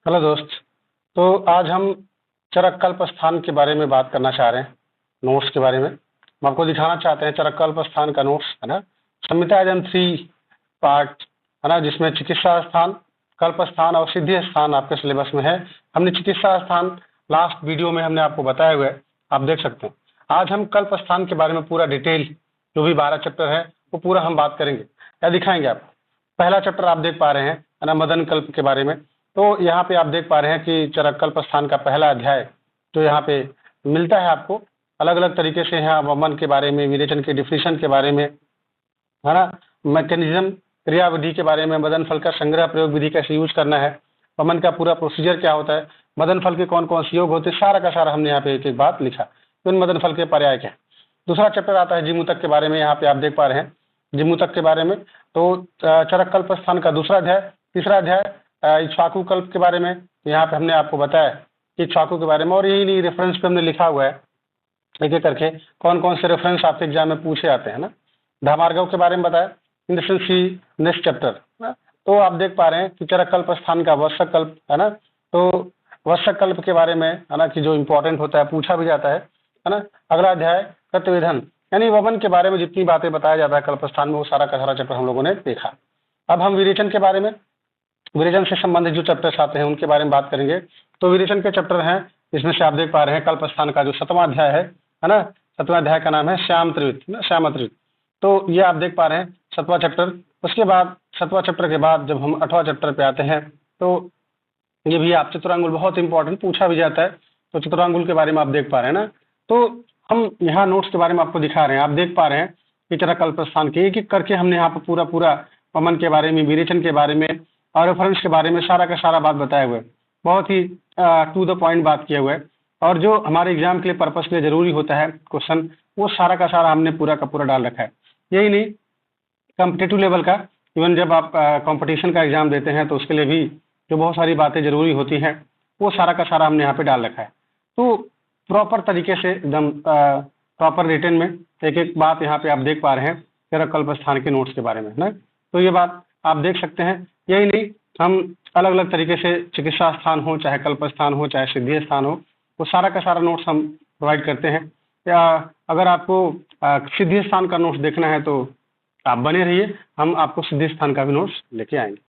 Hello दोस्त। तो आज हम चरककल्प स्थान के बारे में बात करना चाह रहे हैं, नोट्स के बारे में। हम आपको दिखाना चाहते हैं चरककल्प स्थान का नोट्स, है ना। संहिता एजम 3 पार्ट, है ना, जिसमें चिकित्सा स्थान, कल्प स्थान और सिद्धि स्थान आपके सिलेबस में है। हमने चिकित्सा स्थान लास्ट वीडियो में हमने आपको बताया हुआ है, आप देख सकते हैं। आज हम कल्प स्थान के बारे में पूरा डिटेल, जो भी 12 चैप्टर है वो पूरा हम बात करेंगे या दिखाएंगे आपको। पहला चैप्टर आप देख पा रहे हैं, है ना, मदन कल्प के बारे में। तो यहाँ पे आप देख पा रहे हैं कि चरककल्प स्थान का पहला अध्याय जो यहाँ पे मिलता है आपको, अलग अलग तरीके से यहाँ वमन के बारे में, विरेचन के डिफिनेशन के बारे में, है ना, मैकेनिज्म, क्रियाविधि के बारे में, मदन फल का संग्रह प्रयोग विधि कैसे यूज करना है, वमन का पूरा प्रोसीजर क्या होता है, मदन फल के कौन कौन से योग होते हैं, सारा का सारा हमने यहाँ पे एक एक बात लिखा। तो इन मदन फल के पर्याय क्या है। दूसरा चैप्टर आता है जिमुतक के बारे में, यहाँ पे आप देख पा रहे हैं जिमुतक के बारे में। तो चरककल्प स्थान का दूसरा अध्याय। तीसरा अध्याय इक्ष्वाकु कल्प के बारे में। यहाँ पे हमने आपको बताया कि इक्ष्वाकु के बारे में, और यही नहीं रेफरेंस पे हमने लिखा हुआ है एक एक करके कौन कौन से रेफरेंस आपके एग्जाम में पूछे आते हैं ना। धामार्गव के बारे में बताया in the sense he next chapter. तो आप देख पा रहे हैं कि चरककल्प स्थान का वत्सक कल्प, है ना। तो वत्सक कल्प के बारे में, है ना, कि जो इंपॉर्टेंट होता है पूछा भी जाता है ना। अगला अध्याय प्रतिवेधन, यानी वमन के बारे में जितनी बातें बताया जाता है कल्प स्थान में, वो सारा का सारा चैप्टर हम लोगों ने देखा। अब हम विरेचन के बारे में, विरेचन से संबंधित जो चैप्टर्स आते हैं उनके बारे में बात करेंगे। तो विरेचन के चैप्टर हैं, इसमें से आप देख पा रहे हैं कल्प स्थान का जो 7वां अध्याय है ना। 7वां अध्याय का नाम है श्याम त्रिवृत, श्याम त्रिवृत। तो ये आप देख पा रहे हैं 7वां चैप्टर। उसके बाद 7वां चैप्टर के बाद जब हम 8वां चैप्टर पे आते हैं, तो ये भी आप चतुरांगुल, बहुत इंपॉर्टेंट, पूछा भी जाता है। तो चतुरांगुल के बारे में आप देख पा रहे हैं ना। तो हम यहाँ नोट्स के बारे में आपको दिखा रहे हैं, आप देख पा रहे हैं कि चरककल्प स्थान के एक एक करके हमने यहाँ पर पूरा पूरा वमन के बारे में, विरेचन के बारे में और रेफरेंस के बारे में सारा का सारा बात बताया हुआ है। बहुत ही टू द पॉइंट बात किया हुआ है, और जो हमारे एग्जाम के लिए पर्पस के लिए जरूरी होता है क्वेश्चन, वो सारा का सारा हमने पूरा का पूरा डाल रखा है। यही नहीं, कॉम्पिटेटिव लेवल का, इवन जब आप कंपटीशन का एग्जाम देते हैं तो उसके लिए भी जो बहुत सारी बातें जरूरी होती हैं, वो सारा का सारा हमने यहाँ पे डाल रखा है। तो प्रॉपर तरीके से एकदम प्रॉपर रिटर्न में एक एक बात यहाँ पे आप देख पा रहे हैं चरककल्प स्थान के नोट्स के बारे में ना। तो ये बात आप देख सकते हैं। यही नहीं, हम अलग अलग तरीके से चिकित्सा स्थान हो, चाहे कल्प स्थान हो, चाहे सिद्धि स्थान हो, वो सारा का सारा नोट्स हम प्रोवाइड करते हैं। या अगर आपको सिद्धि स्थान का नोट्स देखना है तो आप बने रहिए, हम आपको सिद्धि स्थान का भी नोट्स लेके आएंगे।